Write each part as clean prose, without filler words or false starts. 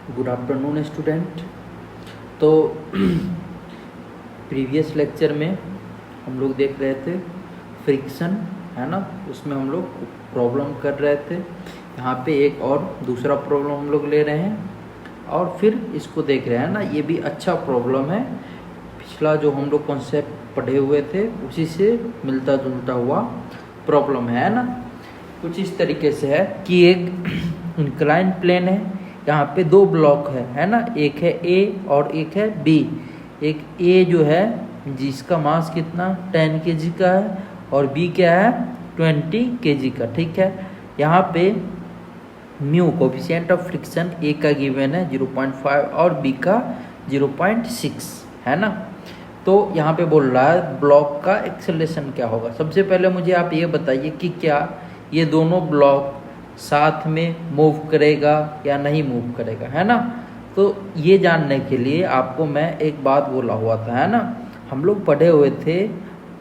Good afternoon student. तो previous lecture में हम लोग देख रहे थे फ्रिक्शन, है ना। उसमें हम लोग प्रॉब्लम कर रहे थे। यहाँ पे एक और दूसरा प्रॉब्लम हम लोग ले रहे हैं और फिर इसको देख रहे हैं ना। ये भी अच्छा प्रॉब्लम है, पिछला जो हम लोग कॉन्सेप्ट पढ़े हुए थे उसी से मिलता जुलता हुआ प्रॉब्लम है ना। कुछ इस तरीके से है कि एक इंक्लाइन प्लेन है, यहाँ पे दो ब्लॉक है ना। एक है ए और एक है बी। एक ए जो है जिसका मास कितना 10 kg का है और बी क्या है 20 kg का, ठीक है। यहाँ पे म्यू कोफिशिएंट ऑफ फ्रिक्शन ए का गिवन है 0.5 और बी का 0.6, है ना। तो यहाँ पे बोल रहा है ब्लॉक का एक्सेलरेशन क्या होगा। सबसे पहले मुझे आप ये बताइए कि क्या ये दोनों ब्लॉक साथ में मूव करेगा या नहीं मूव करेगा, है ना। तो ये जानने के लिए आपको मैं एक बात बोला हुआ था, है ना। हम लोग पढ़े हुए थे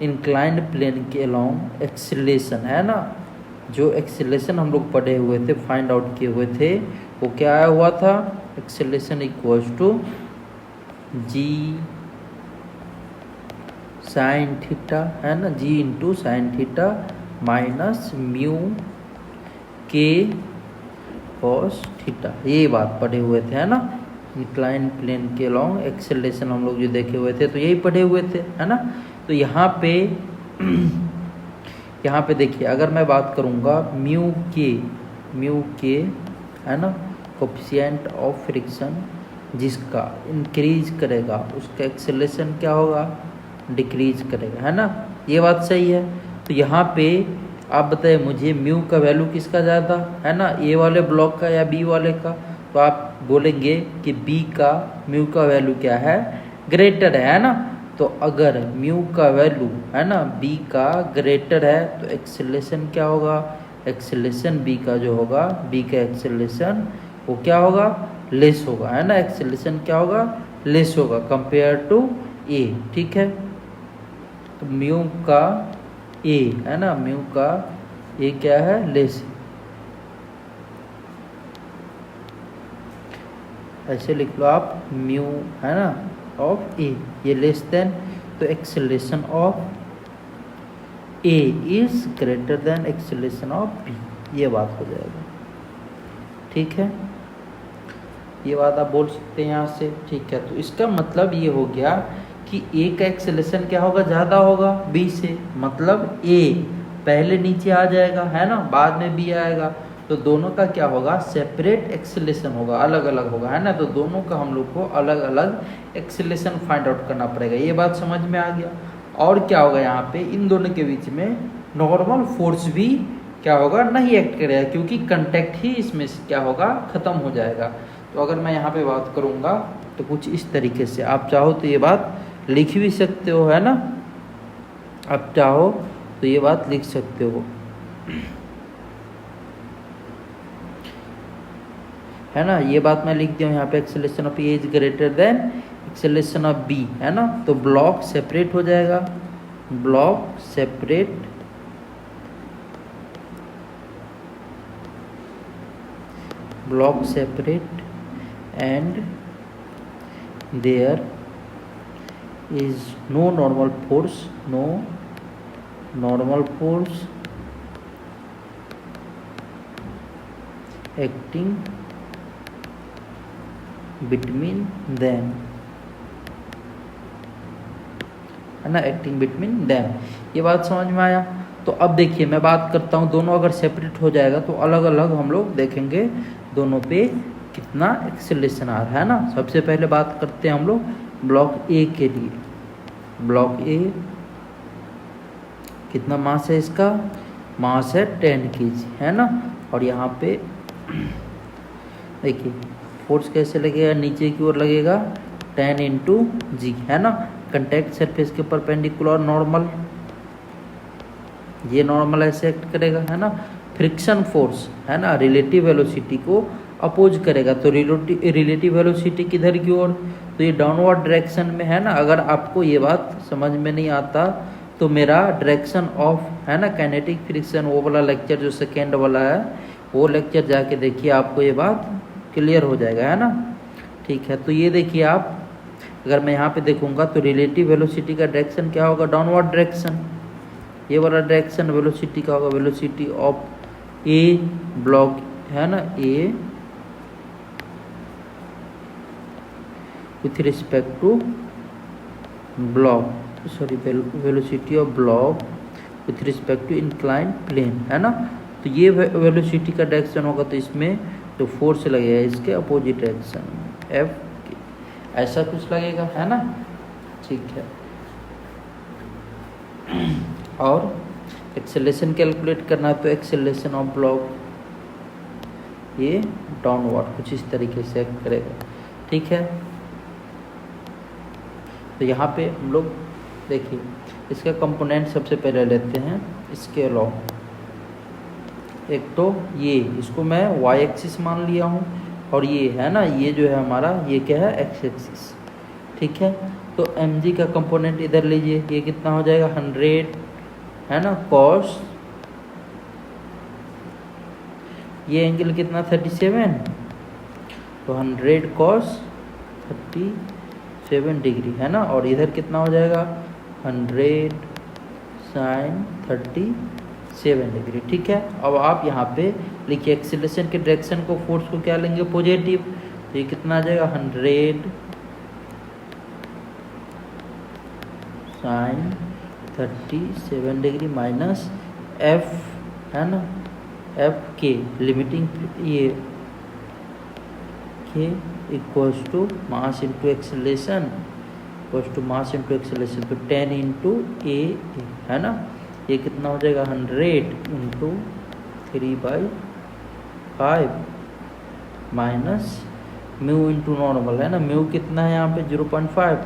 इंक्लाइंड प्लेन के अलोंग एक्सेलरेशन, है ना। जो एक्सेलरेशन हम लोग पढ़े हुए थे, फाइंड आउट किए हुए थे, वो क्या आया हुआ था, acceleration equals to g sine theta, है ना, g into sine theta minus mu के कॉस थीटा। ये बात पढ़े हुए थे, है ना। इंक्लाइन प्लेन के लॉन्ग एक्सेलरेशन हम लोग जो देखे हुए थे तो यही पढ़े हुए थे, है ना। तो यहाँ पे यहाँ पे देखिए, अगर मैं बात करूँगा म्यू के, है ना, कोफिशिएंट ऑफ फ्रिक्शन जिसका इंक्रीज करेगा उसका एक्सेलरेशन क्या होगा, डिक्रीज करेगा, है ना। ये बात सही है। तो यहाँ पे आप बताइए मुझे म्यू का वैल्यू किसका ज़्यादा, है ना, ए वाले ब्लॉक का या बी वाले का। तो आप बोलेंगे कि बी का म्यू का वैल्यू क्या है, ग्रेटर है ना। तो अगर म्यू का वैल्यू, है ना, बी का ग्रेटर है तो एक्सेलरेशन क्या होगा, एक्सेलरेशन बी का जो होगा, बी का एक्सेलरेशन वो क्या होगा, लेस होगा, है ना। एक्सेलरेशन क्या होगा, लेस होगा कंपेयर टू ए, ठीक है। तो म्यू का ए, है ना, म्यू का ए क्या है, लेस। ऐसे लिख लो आप, म्यू, है ना, ऑफ ए, ये लेस देन, तो acceleration of A is greater than acceleration of B, ये बात हो जाएगा, ठीक है। ये बात आप बोल सकते हैं यहाँ से, ठीक है। तो इसका मतलब ये हो गया कि ए का एक्सेलरेशन क्या होगा, ज़्यादा होगा बी से, मतलब ए पहले नीचे आ जाएगा, है ना, बाद में बी आएगा। तो दोनों का क्या होगा, सेपरेट एक्सेलरेशन होगा, अलग अलग होगा, है ना। तो दोनों का हम लोग को अलग अलग एक्सेलरेशन फाइंड आउट करना पड़ेगा। ये बात समझ में आ गया। और क्या होगा, यहाँ पे इन दोनों के बीच में नॉर्मल फोर्स भी क्या होगा, नहीं एक्ट करेगा, क्योंकि कंटेक्ट ही इसमें से क्या होगा, खत्म हो जाएगा। तो अगर मैं यहाँ पे बात करूँगा तो कुछ इस तरीके से, आप चाहो तो ये बात लिख भी सकते हो, है ना। आप चाहो तो ये बात लिख सकते हो, है ना। ये बात मैं लिख दिया यहाँ पे, acceleration of A is greater than acceleration of B, है ना। तो ब्लॉक सेपरेट हो जाएगा, block separate, block separate and there is no normal force, no normal force acting between them, है ना, एक्टिंग बिटवीन them। ये बात समझ में आया। तो अब देखिए मैं बात करता हूँ, दोनों अगर सेपरेट हो जाएगा तो अलग अलग हम लोग देखेंगे दोनों पे कितना एक्सेलरेशन आ रहा है ना। सबसे पहले बात करते हैं हम लोग ब्लॉक ए के लिए। ब्लॉक ए कितना मास है, इसका मास है 10 kg, है ना। और यहाँ पे देखिए फोर्स कैसे लगेगा, नीचे की ओर लगेगा 10 इंटू जी, है ना। कंटैक्ट सरफेस के परपेंडिकुलर नॉर्मल, ये नॉर्मल ऐसे एक्ट करेगा, है ना। फ्रिक्शन फोर्स, है ना, रिलेटिव वेलोसिटी को अपोज करेगा। तो रिलेटिव वेलोसिटी किधर की ओर, तो ये डाउनवर्ड डायरेक्शन में, है ना। अगर आपको ये बात समझ में नहीं आता तो मेरा डायरेक्शन ऑफ, है ना, काइनेटिक फ्रिक्शन, वो वाला लेक्चर जो सेकेंड वाला है, वो लेक्चर जाके देखिए, आपको ये बात क्लियर हो जाएगा, है ना। ठीक है, तो ये देखिए आप, अगर मैं यहाँ पे देखूंगा तो रिलेटिव वेलोसिटी का डायरेक्शन क्या होगा, डाउनवर्ड डायरेक्शन। ये वाला डायरेक्शन वेलोसिटी का होगा, वेलोसिटी ऑफ ए ब्लॉक है ना, A with respect to block, sorry velocity of block with respect to incline plane है ना। तो ये वेलोसिटी का डायरेक्शन होगा, तो इसमें जो फोर्स लगेगा इसके अपोजिट डायरेक्शन एफ, ऐसा कुछ लगेगा है ना, ठीक है। और एक्सेलरेशन कैलकुलेट करना है, तो एक्सेलरेशन ऑफ ब्लॉक ये डाउनवर्ड कुछ इस तरीके से एक्ट करेगा, ठीक है। तो यहाँ पे हम लोग देखिए इसका कंपोनेंट सबसे पहले लेते हैं इसके अलावा। एक तो ये, इसको मैं वाई एक्सिस मान लिया हूँ, और ये है ना, ये जो है हमारा, ये क्या है, एक्स एक्सिस, ठीक है। तो mg का कंपोनेंट इधर लीजिए, ये कितना हो जाएगा 100 है ना, कॉस, ये एंगल कितना 37, तो 100 कॉस 37 डिग्री है ना, और इधर कितना हो जाएगा 100 साइन 37 डिग्री, ठीक है। अब आप यहाँ पे लिखिए एक्सीलरेशन के डायरेक्शन को, फोर्स को क्या लेंगे, पॉजिटिव, तो ये कितना आ जाएगा 100 साइन 37 डिग्री माइनस एफ है ना, एफ के लिमिटिंग ये के equals to mass into acceleration, equals to mass into acceleration, तो 10 इंटू ए है ना, ये कितना हो जाएगा 100 into 3/5 minus mu into normal है ना, म्यू कितना है यहाँ पे 0.5,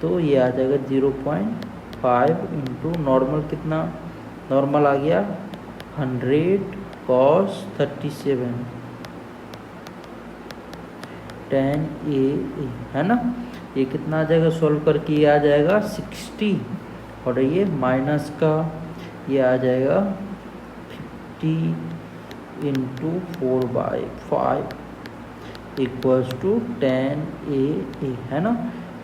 तो ये आ जाएगा 0.5 इंटू नॉर्मल, कितना नॉर्मल आ गया 100 कॉस 37 10 ए है ना, ये कितना आ जाएगा, सॉल्व करके ये आ जाएगा 60, और ये माइनस का ये आ जाएगा 50 इंटू 4/5 इक्वल्स टू 10 ए है ना,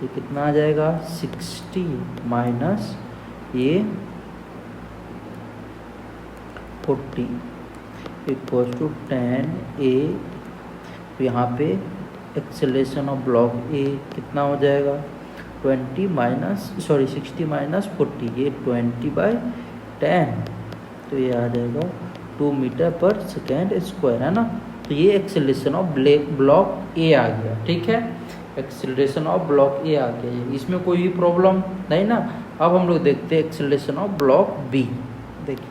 ये कितना आ जाएगा 60 माइनस ये 40 इक्वल्स टू 10 ए। तो यहाँ पे एक्सेलरेशन ऑफ ब्लॉक ए कितना हो जाएगा 60 माइनस 40, ये 20/10, तो ये आ जाएगा 2 मीटर पर सेकेंड स्क्वायर है ना। तो ये एक्सेलरेशन ऑफ ब्लॉक ए आ गया, ठीक है, एक्सेलरेशन ऑफ ब्लॉक ए आ गया, इसमें कोई भी प्रॉब्लम नहीं ना। अब हम लोग देखते हैं एक्सेलरेशन ऑफ ब्लॉक बी। देखिए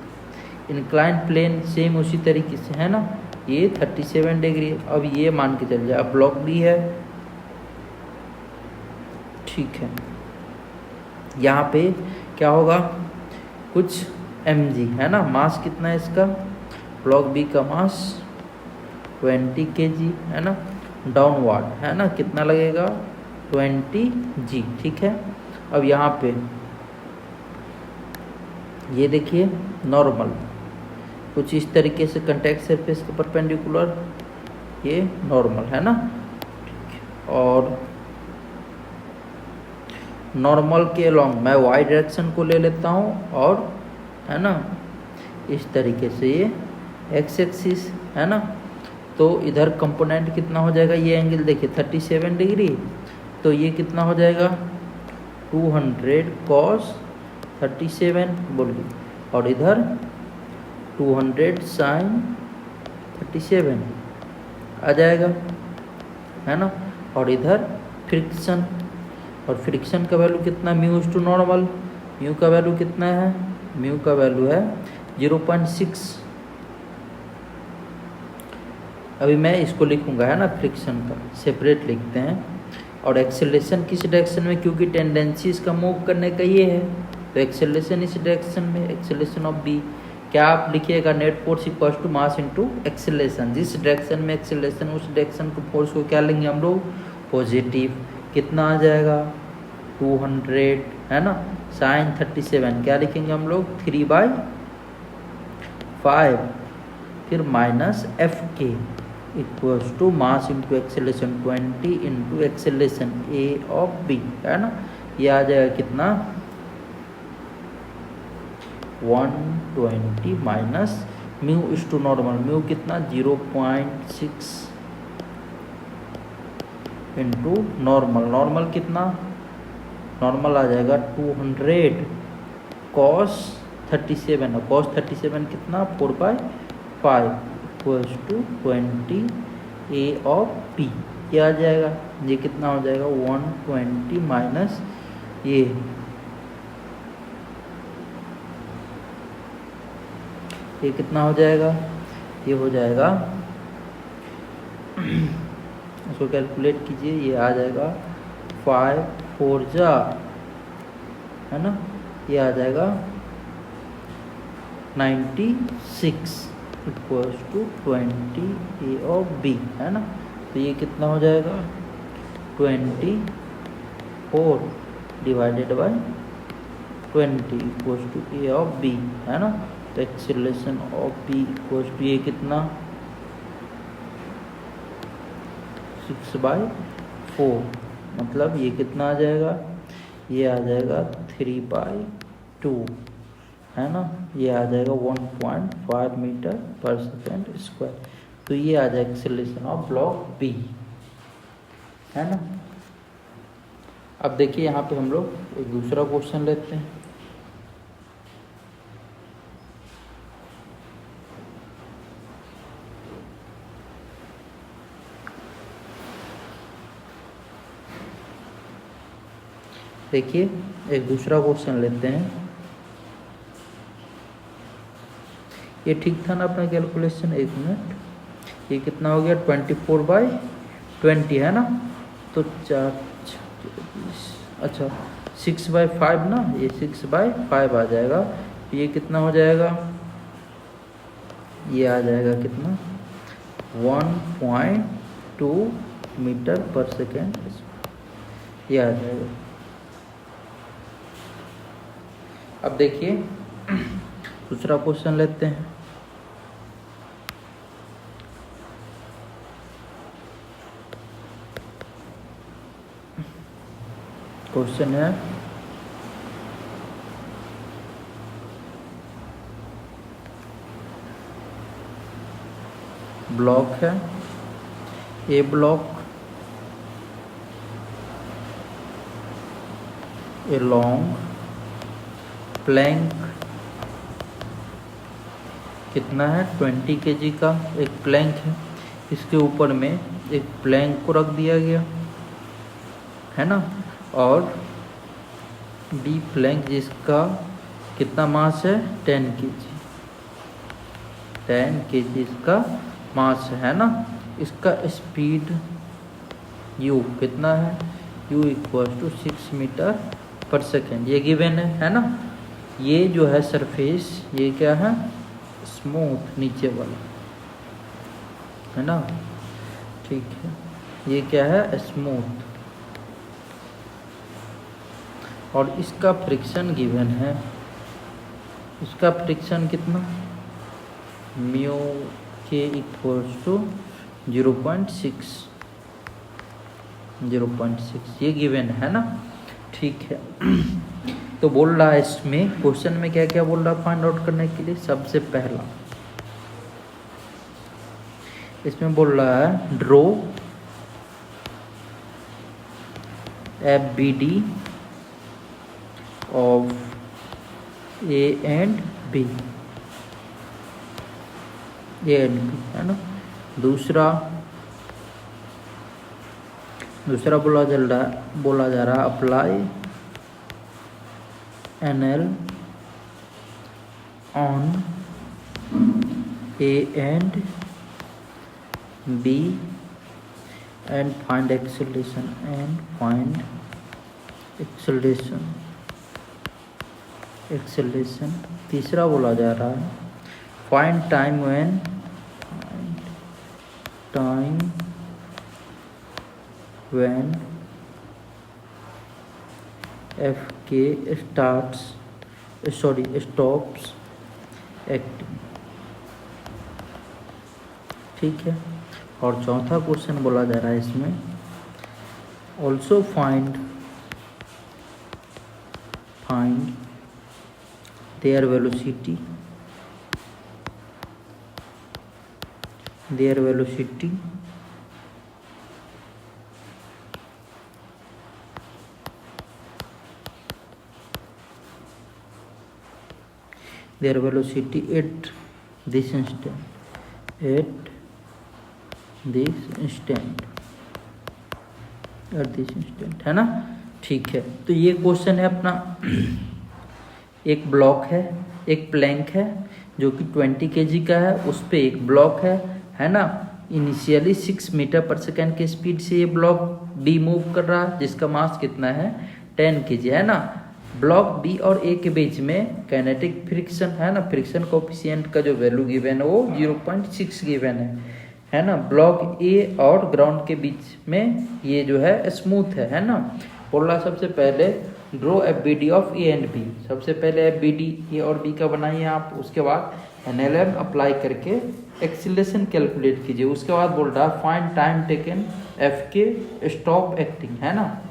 इंक्लाइन प्लेन सेम उसी तरीके से है ना, ये 37 डिग्री, अब ये मान के चल जाए, अब ब्लॉक बी है, ठीक है। यहाँ पे क्या होगा, कुछ mg है ना, मास कितना है इसका, ब्लॉक बी का मास 20 kg है ना, डाउनवर्ड है ना, कितना लगेगा 20g, ठीक है। अब यहाँ पे ये देखिए नॉर्मल कुछ इस तरीके से कॉन्टैक्ट सरफेस के परपेंडिकुलर, ये नॉर्मल है ना, और नॉर्मल के अलॉन्ग मैं वाई डायरेक्शन को ले लेता हूँ, और है ना इस तरीके से ये एक्स एक्सिस है ना, तो इधर कंपोनेंट कितना हो जाएगा, ये एंगल देखिए 37 डिग्री, तो ये कितना हो जाएगा 200 कॉस 37 बोलिए, और इधर 200 साइन 37 आ जाएगा है ना, और इधर फ्रिक्शन, और फ्रिक्शन का वैल्यू कितना, म्यू टू नॉर्मल, म्यू का वैल्यू कितना है, म्यू का वैल्यू है 0.6। अभी मैं इसको लिखूंगा है ना, फ्रिक्शन का सेपरेट लिखते हैं, और एक्सेलरेशन किस डायरेक्शन में, क्योंकि टेंडेंसी इसका मूव करने का ये है, तो एक्सेलरेशन इस डायरेक्शन में, एक्सेलरेशन ऑफ बी क्या आप लिखिएगा, net force equal to mass into acceleration, जिस डायरेक्शन में एक्सेलरेशन उस डायरेक्शन को फोर्स को क्या लेंगे हम लोग, पॉजिटिव, कितना आ जाएगा 200 है ना, साइन 37 क्या लिखेंगे हम लोग 3/5, फिर माइनस एफ के equals to mass into acceleration 20 into acceleration A of B, है ना। ये आ जाएगा कितना 120 minus mu is to normal, mu कितना 0.6 इंटू नॉर्मल, नॉर्मल कितना, नॉर्मल आ जाएगा 200 कॉस 37 है, कॉस 37 कितना 4/5 equals to 20 A of P. ये आ जाएगा, ये कितना हो जाएगा 120 माइनस ये कितना हो जाएगा, ये हो जाएगा इसको कैलकुलेट कीजिए, ये आ जाएगा 5 4 जा, है ना, ये आ जाएगा 96 equals to 20 A of B, है ना। तो ये कितना हो जाएगा 24 divided by 20 equals to A of B, है ना। तो acceleration of B equals to ये कितना 6/4, मतलब ये कितना आ जाएगा, ये आ जाएगा 3/2, है ना। ये आ जाएगा 1.5 मीटर पर सेकेंड स्क्वायर। तो ये आ जाएगा एक्सेलरेशन ऑफ ब्लॉक बी, है ना। अब देखिए यहाँ पे हम लोग एक दूसरा क्वेश्चन लेते हैं। देखिए एक दूसरा क्वेश्चन लेते हैं। ये ठीक था ना अपना कैलकुलेशन, एक मिनट, ये कितना हो गया 24/20, है ना। तो 4 अच्छा 6/5 ना, ये 6/5 आ जाएगा। ये कितना हो जाएगा, ये आ जाएगा कितना 1.2 मीटर पर सेकेंड, ये आ जाएगा। अब देखिए दूसरा क्वेश्चन लेते हैं। क्वेश्चन है ब्लॉक है, ए ब्लॉक ए लॉन्ग प्लैंक कितना है 20 kg का एक प्लैंक है, इसके ऊपर में एक प्लैंक को रख दिया गया, है ना। और बी प्लैंक जिसका कितना मास है 10 kg, 10 kg इसका मास है ना। इसका स्पीड u कितना है, u equal to 6 metre per second, ये गिवन है ना। ये जो है सरफेस ये क्या है स्मूथ नीचे वाला, है ना, ठीक है। ये क्या है स्मूथ, और इसका फ्रिक्शन गिवन है, इसका फ्रिक्शन कितना म्यू के इक्वल्स टू 0.6, ये गिवन है ना, ठीक है। तो बोल रहा है इसमें क्वेश्चन में क्या क्या बोल रहा है फाइंड आउट करने के लिए। सबसे पहला इसमें बोल रहा है draw FBD of A and B, है ना। दूसरा बोला जा रहा apply NL on A and B and find acceleration तीसरा बोला जा रहा है find time when FK stops acting, ठीक है। और चौथा क्वेश्चन बोला जा रहा है इसमें, also find their velocity at this instant है ना। ठीक है, तो ये क्वेश्चन है अपना। एक ब्लॉक है, एक प्लैंक है जो कि 20 kg का है, उस पे एक ब्लॉक है ना। इनिशियली 6 मीटर पर सेकेंड के स्पीड से ये ब्लॉक बी मूव कर रहा है, जिसका मास कितना है 10 kg है ना। ब्लॉक बी और ए के बीच में काइनेटिक फ्रिक्शन है ना, फ्रिक्शन कोफिशिएंट का जो वैल्यू गिवन है वो 0.6 गिवन है ना। ब्लॉक ए और ग्राउंड के बीच में ये जो है स्मूथ है ना। बोल रहा सबसे पहले draw FBD of A and B. सबसे पहले FBD ए और बी का बनाइए आप, उसके बाद NLM अप्लाई करके एक्सीलरेशन कैलकुलेट कीजिए। उसके बाद बोल रहा है find time taken FK stop acting है ना।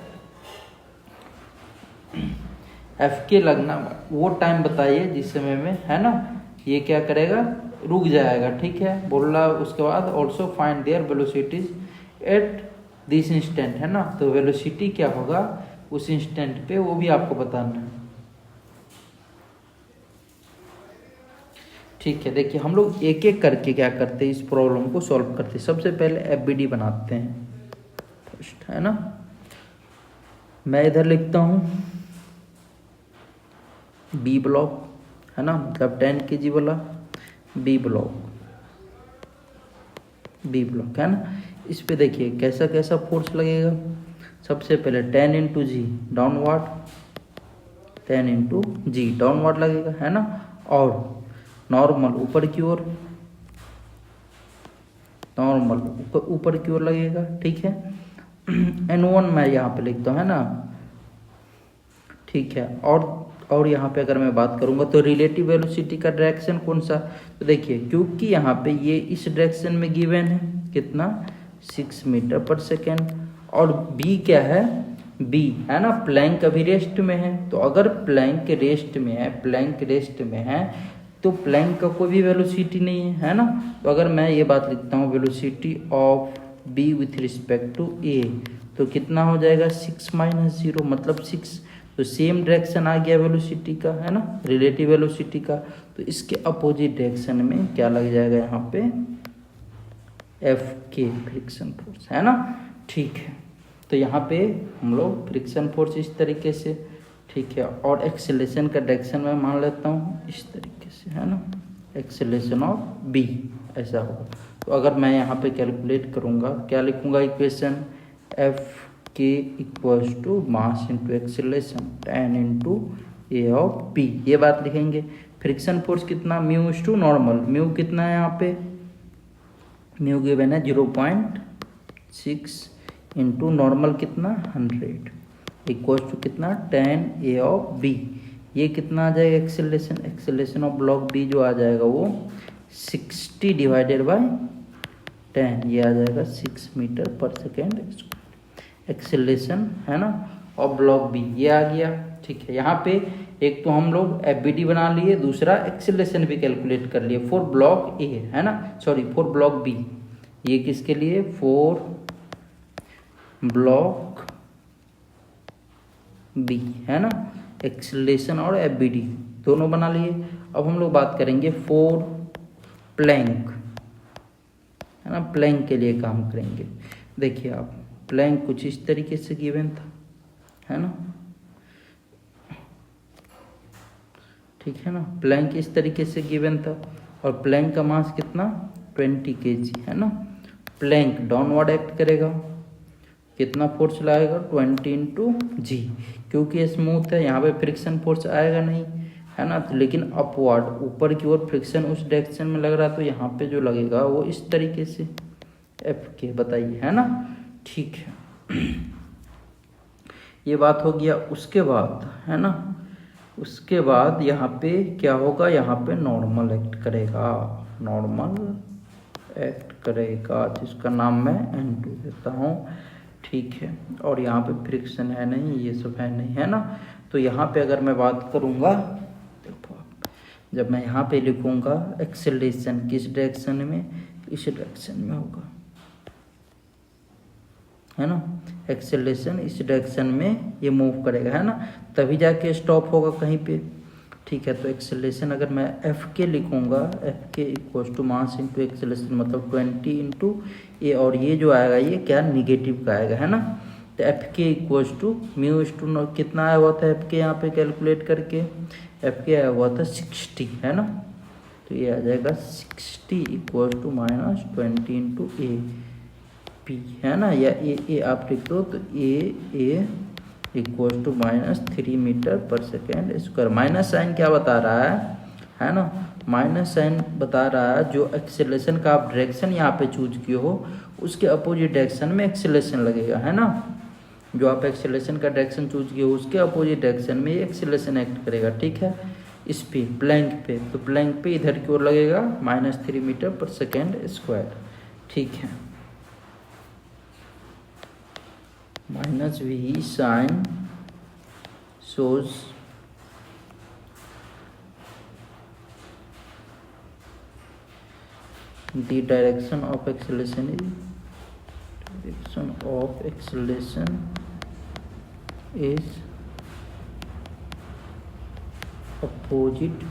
FK लगना वो टाइम बताइए जिस समय में है ना ये क्या करेगा, रुक जाएगा। ठीक है, बोल रहा उसके बाद also find there velocities at this instant है ना। तो वेलोसिटी क्या होगा उस इंस्टेंट पे वो भी आपको बताना है। ठीक है, देखिए हम लोग एक एक करके क्या करते हैं, इस प्रॉब्लम को सॉल्व करते हैं। सबसे पहले FBD बनाते हैं फर्स्ट है ना। मैं इधर लिखता हूँ बी ब्लॉक है ना, मतलब 10 kg वाला बी ब्लॉक है ना। इस पे देखिए कैसा कैसा फोर्स लगेगा। सबसे पहले 10 × G डाउनवर्ड, 10 × G डाउनवर्ड लगेगा है ना। और नॉर्मल ऊपर की ओर, नॉर्मल ऊपर की ओर लगेगा। ठीक है, N1 मैं यहाँ पे लिखता हूँ है ना। ठीक है, और यहाँ पे अगर मैं बात करूँगा तो रिलेटिव वेलोसिटी का डायरेक्शन कौन सा, तो देखिए क्योंकि यहाँ पे ये इस डायरेक्शन में गिवन है कितना 6 मीटर पर सेकेंड, और बी क्या है, बी है ना प्लैंक अभी रेस्ट में है। तो अगर प्लैंक रेस्ट में है तो प्लैंक का कोई भी वेलोसिटी नहीं है ना। तो अगर मैं ये बात लिखता हूँ velocity of B with respect to A, तो कितना हो जाएगा 6 - 0 मतलब 6। तो सेम डायरेक्शन आ गया वेलोसिटी का है ना, रिलेटिव वेलोसिटी का। तो इसके अपोजिट डायरेक्शन में क्या लग जाएगा यहाँ पे FK फ्रिक्शन फोर्स है ना। ठीक है, तो यहाँ पे हम लोग फ्रिक्शन फोर्स इस तरीके से, ठीक है, और एक्सेलरेशन का डायरेक्शन मैं मान लेता हूँ इस तरीके से है ना, एक्सेलरेशन ऑफ B ऐसा होगा। तो अगर मैं यहाँ पे कैलकुलेट करूँगा क्या लिखूँगा equation, FK = mass into acceleration 10 × A of B, ये बात लिखेंगे। फ्रिक्शन फोर्स कितना μ नॉर्मल, म्यू कितना है यहाँ पे, म्यू गिवन है 0.6 इंटू नॉर्मल कितना 100 = कितना 10 A ऑफ B। ये कितना आ जाएगा एक्सेलरेशन ऑफ ब्लॉक B जो आ जाएगा वो 60 / 10, ये आ जाएगा 6 मीटर पर सेकेंड एक्सेलरेशन है ना। और ब्लॉक B ये आ गया। ठीक है, यहाँ पे एक तो हम लोग FBD बना लिए, दूसरा एक्सेलरेशन भी कैलकुलेट कर लिए फॉर ब्लॉक A है ना, सॉरी फॉर ब्लॉक B। ये किसके लिए, फॉर ब्लॉक B है ना, एक्सेलरेशन और FBD दोनों बना लिए। अब हम लोग बात करेंगे फॉर प्लैंक है ना, प्लैंक के लिए काम करेंगे। देखिए आप प्लैंक कुछ इस तरीके से गिवन था है ना, ठीक है ना, प्लैंक इस तरीके से गिवन था और प्लैंक का मास कितना 20 kg है ना। प्लैंक डाउनवर्ड एक्ट करेगा, कितना फोर्स लगाएगा 20 × G, क्योंकि स्मूथ है यहाँ पे फ्रिक्शन फोर्स आएगा नहीं है ना। तो लेकिन अपवर्ड ऊपर की ओर फ्रिक्शन उस डायरेक्शन में लग रहा, तो यहाँ पे जो लगेगा वो इस तरीके से FK बताइए है ना। ठीक है, ये बात हो गया। उसके बाद है ना, उसके बाद यहाँ पे क्या होगा, यहाँ पे नॉर्मल एक्ट करेगा, नॉर्मल एक्ट करेगा, जिसका नाम मैं N2 देता हूँ। ठीक है, और यहाँ पे फ्रिक्शन है नहीं, ये सब है नहीं, है ना। तो यहाँ पे अगर मैं बात करूँगा, देखो जब मैं यहाँ पे लिखूँगा एक्सेलरेशन किस डायरेक्शन में, इस डायरेक्शन में होगा, है ना। एक्सेलरेशन इस डायरेक्शन में ये मूव करेगा, है ना, तभी जाके स्टॉप होगा कहीं पे। ठीक है, तो एक्सेलरेशन अगर मैं एफ के लिखूँगा, एफ के equal to mass into acceleration, मतलब 20 इंटू ए, और ये जो आएगा ये क्या निगेटिव का आएगा, है ना। तो एफ के इक्वल टू म्यू इस टू कितना आया हुआ था एफ के, यहाँ पे कैलकुलेट करके एफ के आया हुआ था 60, है ना। तो ये आ जाएगा 60 equal to -20 into A P, है ना, या ए आप लिख दो, तो A equal to -3 metre per second square. Minus sign क्या बता रहा है ना, माइनस साइन बता रहा है जो एक्सेलरेशन का आप डायरेक्शन यहाँ पे चूज किए हो उसके अपोजिट डायरेक्शन में एक्सेलरेशन लगेगा, है ना। जो आप एक्सेलरेशन का डायरेक्शन चूज किए हो उसके अपोजिट डायरेक्शन में एक्सेलरेशन एक्ट करेगा। ठीक है, इस पे ब्लैंक पे, तो ब्लैंक पे इधर की ओर लगेगा -3 मीटर पर सेकेंड स्क्वायर। ठीक है, -v sin shows the direction of acceleration is opposite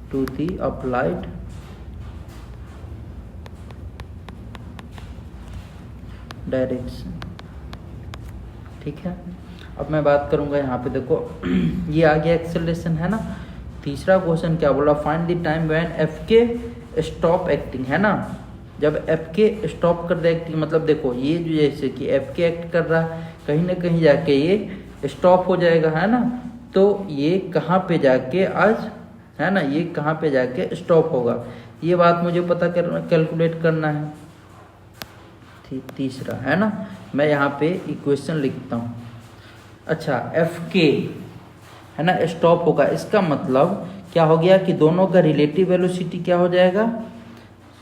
to the applied direction. ठीक है, अब मैं बात करूंगा यहाँ पे, देखो ये आ गया एक्सेलरेशन, है ना। तीसरा क्वेश्चन क्या बोला, find the time when F के स्टॉप एक्टिंग, है ना। जब एफ के स्टॉप कर दे एक्टिंग, मतलब देखो ये जो जैसे कि एफ के एक्ट कर रहा है, कहीं ना कहीं जाके ये स्टॉप हो जाएगा, है ना। तो ये कहाँ पे जाके आज, है ना, ये कहाँ पे जाके स्टॉप होगा, ये बात मुझे पता करना, कैलकुलेट करना है। तीसरा, है ना, मैं यहाँ पे इक्वेशन लिखता हूँ। अच्छा, एफ के, है ना, स्टॉप होगा, इसका मतलब क्या हो गया कि दोनों का रिलेटिव वेलोसिटी क्या हो जाएगा,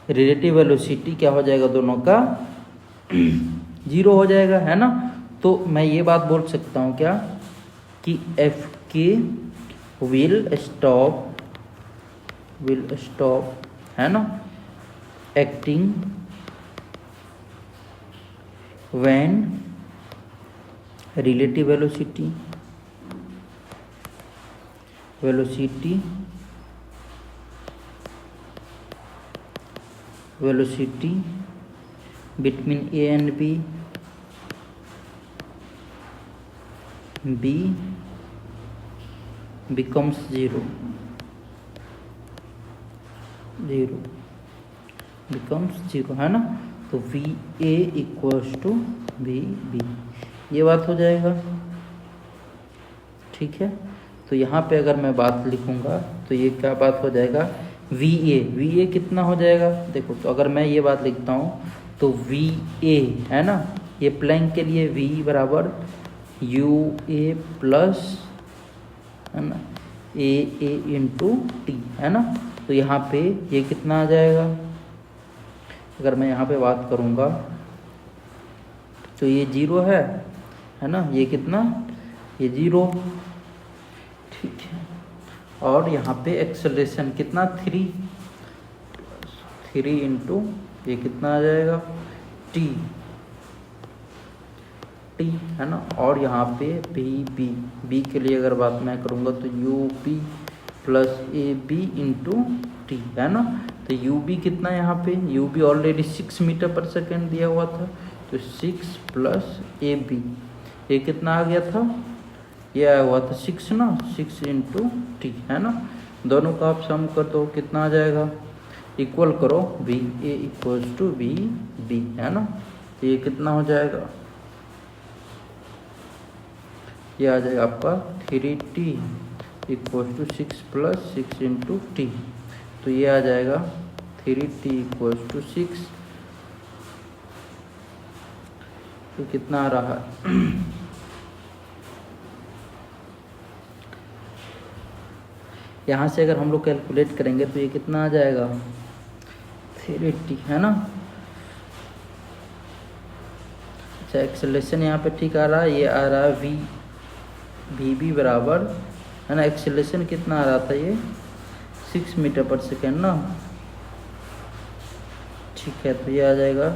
रिलेटिव वेलोसिटी क्या हो जाएगा, दोनों का 0 हो जाएगा, है ना। तो मैं ये बात बोल सकता हूँ क्या कि एफ के विल स्टॉप, है ना, acting when relative velocity between A and B becomes 0 becomes 0, है ना। तो V A equals to V B, ये बात हो जाएगा। ठीक है, तो यहाँ पे अगर मैं बात लिखूँगा तो ये क्या बात हो जाएगा, वी ए कितना हो जाएगा, देखो तो अगर मैं ये बात लिखता हूँ तो वी ए, है ना, ये प्लैंक के लिए वी बराबर यू ए प्लस, है ना, ए इंटू टी, है ना। तो यहाँ पे ये कितना आ जाएगा, अगर मैं यहाँ पे बात करूँगा तो ये 0 है ना, ये कितना, ये 0। ठीक है, और यहाँ पे एक्सेलरेशन कितना 3 इंटू ये कितना आ जाएगा टी, है ना। और यहाँ पे बी के लिए अगर बात मैं करूँगा तो U B plus A B into T, है ना। तो यू बी कितना, यहाँ पे U B already 6 metre per second दिया हुआ था, तो 6 प्लस ए बी, ये कितना आ गया था, ये आया हुआ था 6 ना, 6 इंटू टी, है ना। दोनों का आप सम कर दो, कितना आ जाएगा, इक्वल करो B A equals to B B, है ना। तो ये कितना हो जाएगा, ये आ जाएगा आपका 3t equals to 6 plus 6 into T. तो ये आ जाएगा 3t इक्वल्स टू 6, तो कितना आ रहा है यहाँ से अगर हम लोग कैलकुलेट करेंगे तो ये कितना आ जाएगा 380 है ना। अच्छा एक्सेलरेशन यहाँ पे ठीक आ रहा है, ये आ रहा है वी बी बराबर है ना, एक्सेलरेशन कितना आ रहा था ये 6 मीटर पर सेकेंड ना, ठीक है। तो ये आ जाएगा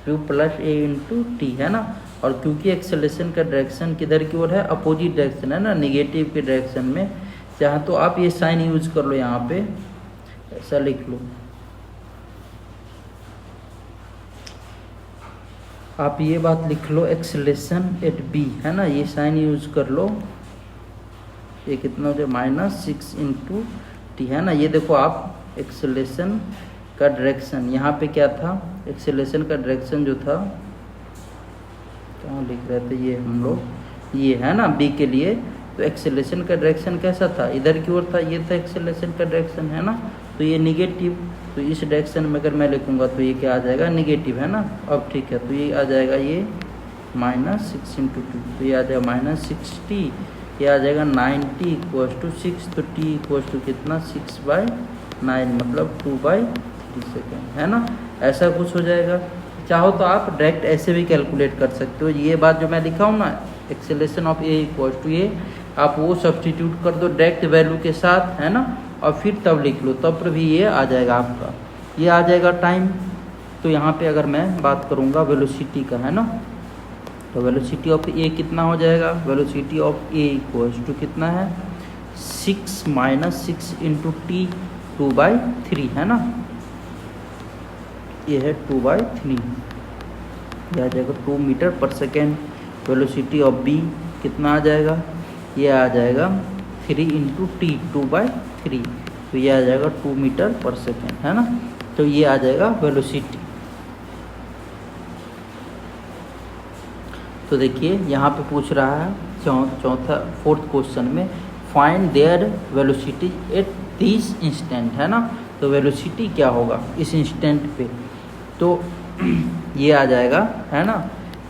Q प्लस ए इंटू टी है ना। और क्योंकि एक्सेलरेशन का डायरेक्शन किधर की ओर है, अपोजिट डायरेक्शन है ना, निगेटिव के डायरेक्शन में, चाहे तो आप ये साइन यूज कर लो, यहाँ पे ऐसा लिख लो, आप ये बात लिख लो एक्सेलरेशन एट बी है ना, ये साइन यूज कर लो, ये कितना हो जाए -6 इंटू टी है ना। ये देखो आप एक्सेलरेशन का डायरेक्शन यहाँ पे क्या था, एक्सेलरेशन का डायरेक्शन जो था, कहाँ लिख रहे थे ये हम लोग, ये है ना बी के लिए, तो एक्सेलरेशन का डायरेक्शन कैसा था, इधर की ओर था, ये था एक्सेलरेशन का डायरेक्शन है ना, तो ये निगेटिव, तो इस डायरेक्शन में अगर मैं लिखूंगा तो ये क्या आ जाएगा निगेटिव है ना। अब ठीक है, तो ये आ जाएगा ये -6 इंटू 2, तो ये आ जाएगा -60, ये आ जाएगा 90 = 6, तो t = कितना 6/9 मतलब 2/3 सेकेंड है ना, ऐसा कुछ हो जाएगा। चाहो तो आप डायरेक्ट ऐसे भी कैलकुलेट कर सकते हो, ये बात जो मैं लिखा हूँ ना एक्सेलरेशन ऑफ ए = ये, आप वो सब्सटीट्यूट कर दो डायरेक्ट वैल्यू के साथ है ना, और फिर तब लिख लो, तब पर भी ये आ जाएगा आपका, ये आ जाएगा टाइम। तो यहाँ पे अगर मैं बात करूँगा वेलोसिटी का है ना, तो वेलोसिटी ऑफ ए कितना हो जाएगा, वेलोसिटी ऑफ ए = कितना है 6 - 6 इंटू टी 2/3 है ना, ये है 2/3, यह आ जाएगा 2 metre per second. Velocity of B कितना आ जाएगा, ये आ जाएगा 3 इंटू टी 2/3, तो ये आ जाएगा 2 मीटर पर सेकेंड है ना। तो ये आ जाएगा वेलोसिटी। तो देखिए यहाँ पे पूछ रहा है फोर्थ क्वेश्चन में, find there velocity at this instant है ना, तो वेलोसिटी क्या होगा इस इंस्टेंट पे, तो ये आ जाएगा है ना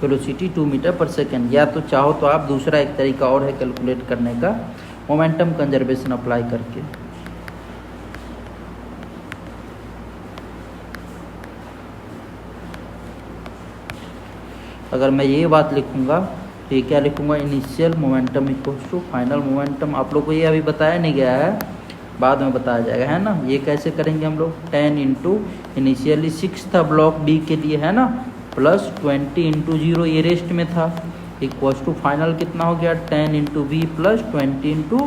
वेलोसिटी 2 मीटर पर सेकेंड। या तो चाहो तो आप दूसरा एक तरीका और है कैलकुलेट करने का, मोमेंटम कंजर्वेशन अप्लाई करके। अगर मैं ये बात लिखूंगा तो ये क्या लिखूंगा, इनिशियल मोमेंटम = फाइनल मोमेंटम। आप लोग को ये अभी बताया नहीं गया है, बाद में बताया जाएगा है ना। ये कैसे करेंगे हम लोग, 10 इंटू इनिशियली 6 था ब्लॉक बी के लिए है ना, प्लस 20 इंटू 0 ये रेस्ट में था, = फाइनल कितना हो गया 10 into V plus 20 into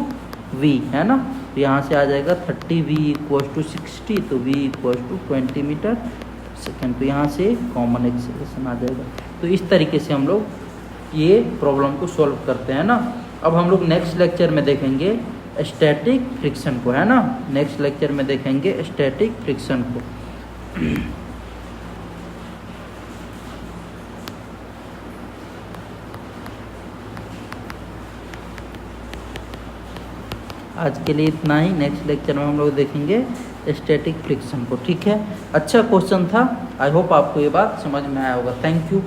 V है ना। तो यहाँ से आ जाएगा 30V = 60, तो V = 20 मीटर सेकेंड, तो यहाँ से कॉमन एक्सेलरेशन आ जाएगा। तो इस तरीके से हम लोग ये प्रॉब्लम को सॉल्व करते हैं ना। अब हम लोग नेक्स्ट लेक्चर में देखेंगे स्टैटिक फ्रिक्शन को है ना, नेक्स्ट लेक्चर में देखेंगे स्टैटिक फ्रिक्शन को। आज के लिए इतना ही, नेक्स्ट लेक्चर में हम लोग देखेंगे स्टैटिक फ्रिक्शन को, ठीक है। अच्छा क्वेश्चन था, आई होप आपको ये बात समझ में आया होगा। Thank you.